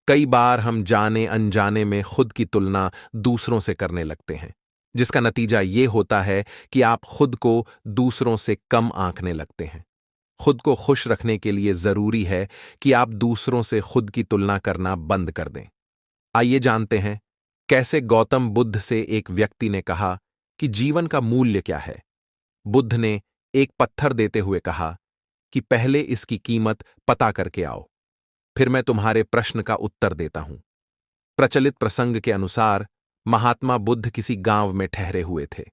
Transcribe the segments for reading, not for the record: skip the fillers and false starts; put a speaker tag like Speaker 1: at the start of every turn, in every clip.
Speaker 1: कई बार हम जाने अनजाने में खुद की तुलना दूसरों से करने लगते हैं, जिसका नतीजा ये होता है कि आप खुद को दूसरों से कम आंकने लगते हैं। खुद को खुश रखने के लिए जरूरी है कि आप दूसरों से खुद की तुलना करना बंद कर दें। आइए जानते हैं कैसे गौतम बुद्ध से एक व्यक्ति ने कहा कि जीवन का मूल्य क्या है। बुद्ध ने एक पत्थर देते हुए कहा कि पहले इसकी कीमत पता करके आओ, फिर मैं तुम्हारे प्रश्न का उत्तर देता हूं। प्रचलित प्रसंग के अनुसार महात्मा बुद्ध किसी गांव में ठहरे हुए थे।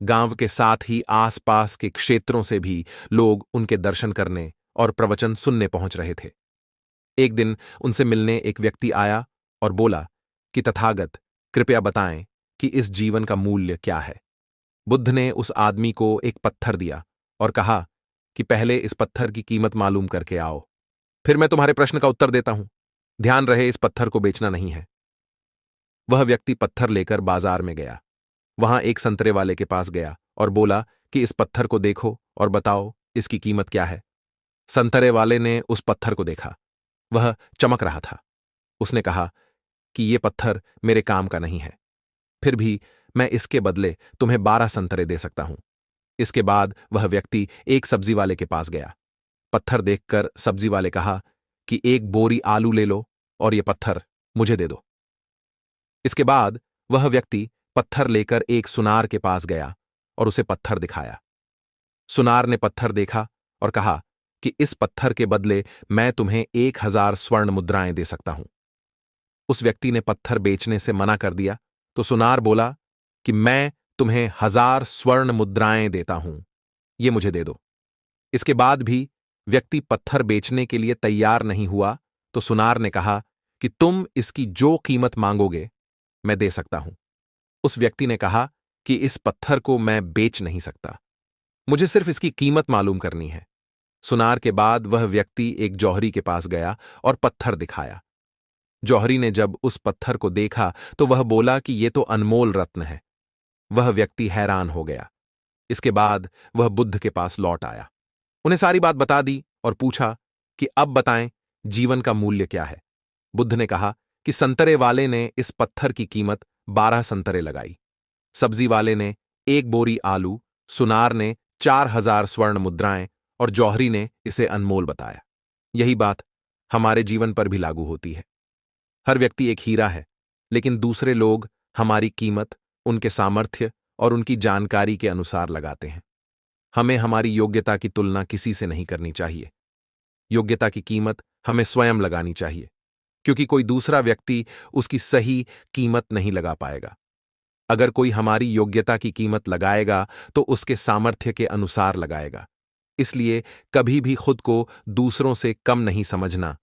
Speaker 1: गांव के साथ ही आसपास के क्षेत्रों से भी लोग उनके दर्शन करने और प्रवचन सुनने पहुंच रहे थे। एक दिन उनसे मिलने एक व्यक्ति आया और बोला कि तथागत, कृपया बताएं कि इस जीवन का मूल्य क्या है। बुद्ध ने उस आदमी को एक पत्थर दिया और कहा कि पहले इस पत्थर की कीमत मालूम करके आओ, फिर मैं तुम्हारे प्रश्न का उत्तर देता हूं। ध्यान रहे, इस पत्थर को बेचना नहीं है। वह व्यक्ति पत्थर लेकर बाजार में गया। वहां एक संतरे वाले के पास गया और बोला कि इस पत्थर को देखो और बताओ इसकी कीमत क्या है। संतरे वाले ने उस पत्थर को देखा, वह चमक रहा था। उसने कहा कि यह पत्थर मेरे काम का नहीं है, फिर भी मैं इसके बदले तुम्हें 12 संतरे दे सकता हूं। इसके बाद वह व्यक्ति एक सब्जी वाले के पास गया। पत्थर देखकर सब्जी वाले कहा कि एक बोरी आलू ले लो और यह पत्थर मुझे दे दो। इसके बाद वह व्यक्ति पत्थर लेकर एक सुनार के पास गया और उसे पत्थर दिखाया। सुनार ने पत्थर देखा और कहा कि इस पत्थर के बदले मैं तुम्हें 1000 स्वर्ण मुद्राएं दे सकता हूं। उस व्यक्ति ने पत्थर बेचने से मना कर दिया तो सुनार बोला कि मैं तुम्हें 1000 स्वर्ण मुद्राएं देता हूं, ये मुझे दे दो। इसके बाद भी व्यक्ति पत्थर बेचने के लिए तैयार नहीं हुआ तो सुनार ने कहा कि तुम इसकी जो कीमत मांगोगे मैं दे सकता हूं। उस व्यक्ति ने कहा कि इस पत्थर को मैं बेच नहीं सकता, मुझे सिर्फ इसकी कीमत मालूम करनी है। सुनार के बाद वह व्यक्ति एक जौहरी के पास गया और पत्थर दिखाया। जौहरी ने जब उस पत्थर को देखा तो वह बोला कि यह तो अनमोल रत्न है। वह व्यक्ति हैरान हो गया। इसके बाद वह बुद्ध के पास लौट आया, उन्हें सारी बात बता दी और पूछा कि अब बताएं जीवन का मूल्य क्या है। बुद्ध ने कहा कि संतरे वाले ने इस पत्थर की कीमत 12 संतरे लगाई, सब्जी वाले ने 1 बोरी आलू, सुनार ने 4000 स्वर्ण मुद्राएं और जौहरी ने इसे अनमोल बताया। यही बात हमारे जीवन पर भी लागू होती है। हर व्यक्ति एक हीरा है, लेकिन दूसरे लोग हमारी कीमत उनके सामर्थ्य और उनकी जानकारी के अनुसार लगाते हैं। हमें हमारी योग्यता की तुलना किसी से नहीं करनी चाहिए। योग्यता की कीमत हमें स्वयं लगानी चाहिए, क्योंकि कोई दूसरा व्यक्ति उसकी सही कीमत नहीं लगा पाएगा। अगर कोई हमारी योग्यता की कीमत लगाएगा तो उसके सामर्थ्य के अनुसार लगाएगा। इसलिए कभी भी खुद को दूसरों से कम नहीं समझना